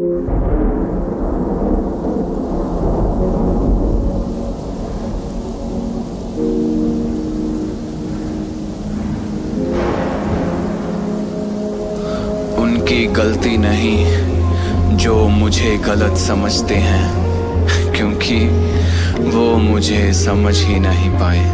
उनकी गलती नहीं जो मुझे गलत समझते हैं, क्योंकि वो मुझे समझ ही नहीं पाए।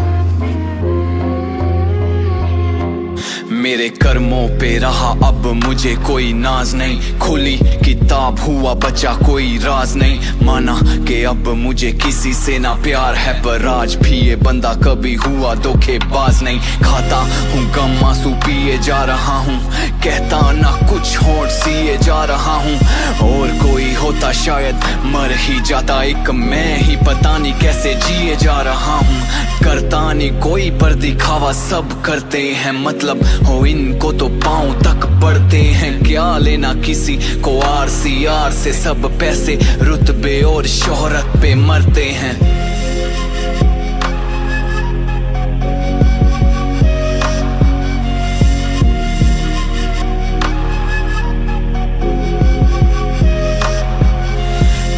मेरे कर्मों पे रहा अब मुझे कोई नाज नहीं, खुली किताब हुआ बचा कोई राज नहीं। माना कि अब मुझे किसी से ना प्यार है, पर आज भी ये बंदा कभी हुआ धोखेबाज नहीं। खाता हूँ गम आंसू पिए जा रहा हूँ, कहता ना कुछ होठ सिए जा रहा हूँ। और कोई होता शायद मर ही जाता, एक मैं ही पता नहीं कैसे जिए जा रहा हूँ। करता नहीं कोई पर दिखावा सब करते हैं, मतलब हो इनको तो पांव तक पड़ते हैं। क्या लेना किसी को आर से, सब पैसे रुतबे और शोहरत पे मरते हैं।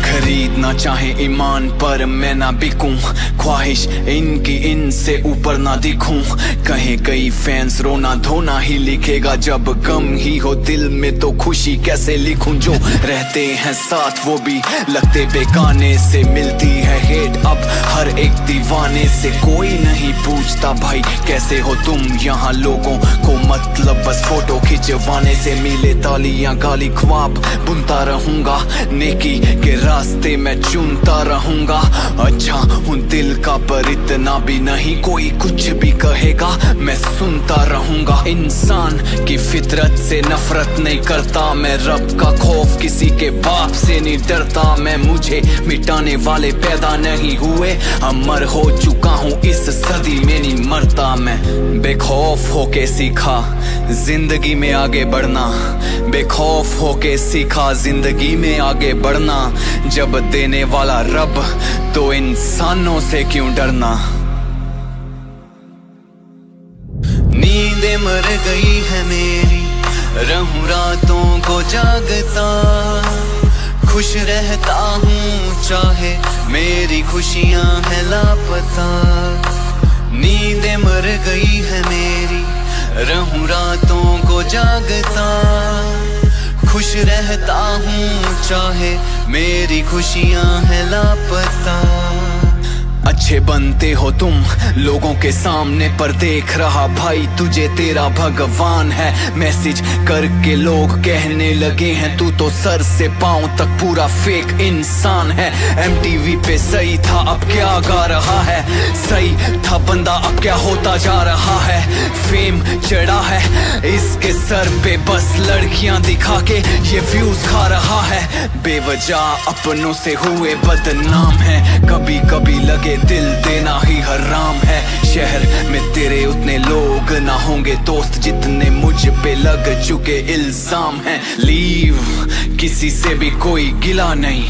खरीदना चाहे ईमान पर मैं ना बिकूं, ख्वाहिश इनकी इनसे ऊपर ना दिखूं। कहीं कई फैंस रोना धोना ही लिखेगा, जब गम ही हो दिल में तो खुशी कैसे लिखूं। जो रहते हैं साथ वो भी लगते बेगाने से, मिलती है हेट अब हर एक दीवाने से। कोई नहीं पूछता भाई कैसे हो तुम, यहाँ लोगों को मतलब बस फोटो खिंचवाने से। मिले तालियां गाली ख्वाब बुनता रहूंगा, नेकी के रास्ते मैं चुनता रहूंगा। अच्छा हूँ दिल का पर इतना भी नहीं, कोई कुछ भी कहेगा मैं सुनता रहूंगा। इंसान की फितरत से नफरत नहीं करता मैं, रब का खौफ किसी के बाप से नहीं डरता मैं। मुझे मिटाने वाले पैदा नहीं हुए, अमर हो चुका हूँ इस सदी में नहीं मरता मैं। बेखौफ होके सीखा जिंदगी में आगे बढ़ना, बेखौफ होके सीखा जिंदगी में आगे बढ़ना। जब देने वाला रब तो इंसानों से क्यों डरना। नींदें मर गई है मेरी, रहूं रातों को जागता। खुश रहता हूँ चाहे मेरी खुशियां हैं लापता। नींदें मर गई है मेरी, रहूं रातों को जागता। खुश रहता हूँ चाहे मेरी खुशियां हैं लापता। अच्छे बनते हो तुम लोगों के सामने, पर देख रहा भाई तुझे तेरा भगवान है। मैसेज करके लोग कहने लगे हैं तू तो सर से पांव तक पूरा फेक इंसान है। MTV पे सही था अब क्या गा रहा है, सही था बंदा अब क्या होता जा रहा है। फेम चढ़ा है इसके सर पे, बस लड़कियां दिखा के ये व्यूज खा रहा है। बेवजह अपनों से हुए बदनाम है, कभी कभी लगे दिल देना ही हराम है। शहर में तेरे उतने लोग ना होंगे दोस्त जितने मुझ पे लग चुके इल्जाम हैं। लीव किसी से भी कोई गिला नहीं,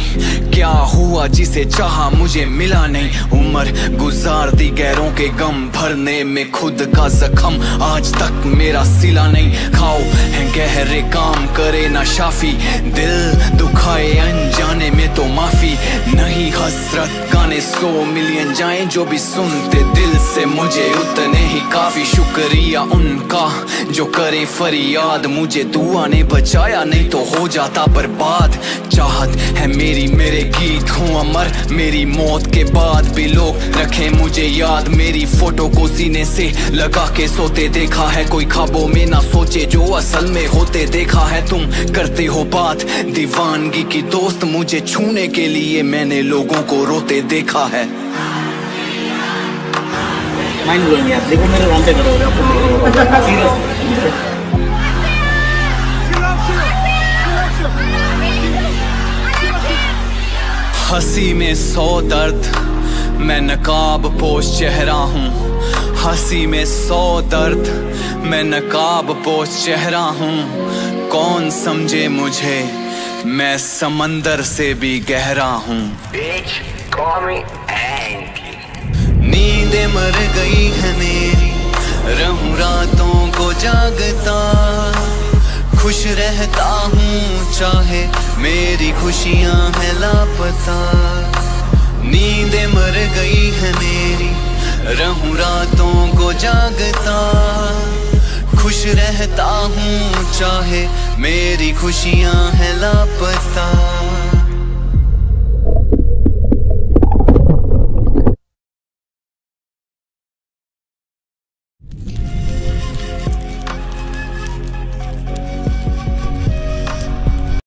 क्या हुआ जिसे चाहा मुझे मिला नहीं। उम्र गुजार दी गैरों के गम भरने में, खुद का जख्म आज तक मेरा सिला नहीं। खाओ है गहरे काम करे ना शाफी, दिल दुखाए अनजाने में तो माफी नहीं। हसरत गाने 100 मिलियन जाएं जो भी सुनते दिल से, मुझे उतने ही काफी। शुक्रिया उनका जो करे फरियाद, मुझे दुआ ने बचाया नहीं तो हो जाता बर्बाद। चाहत है मेरी मेरे गीत हूँ अमर, मेरी मौत के बाद भी लोग रखें मुझे याद। मेरी फोटो को सीने से लगा के सोते देखा है, कोई ख्वाबों में ना सोचे जो असल में होते देखा है। तुम करते हो बात दीवानगी की दोस्त, मुझे छूने के लिए मैंने लोगों को रोते देखा है। माइंड ब्लोइंग यार, देखो मेरे रोंगटे खड़े हो रहे हैं सीरियस। हंसी में 100 दर्द मैं नकाब पोश चेहरा हूँ, हंसी में 100 दर्द मैं नकाब पोश चेहरा हूँ। कौन समझे मुझे मैं समंदर से भी गहरा हूँ। नींदें मर गई है मेरी, रहूं रातों को जागता। खुश रहता हूँ चाहे मेरी खुशियाँ हैं लापता। नींदें मर गई है मेरी, रहूं रातों को जागता। खुश रहता हूँ चाहे मेरी खुशियाँ हैं लापता।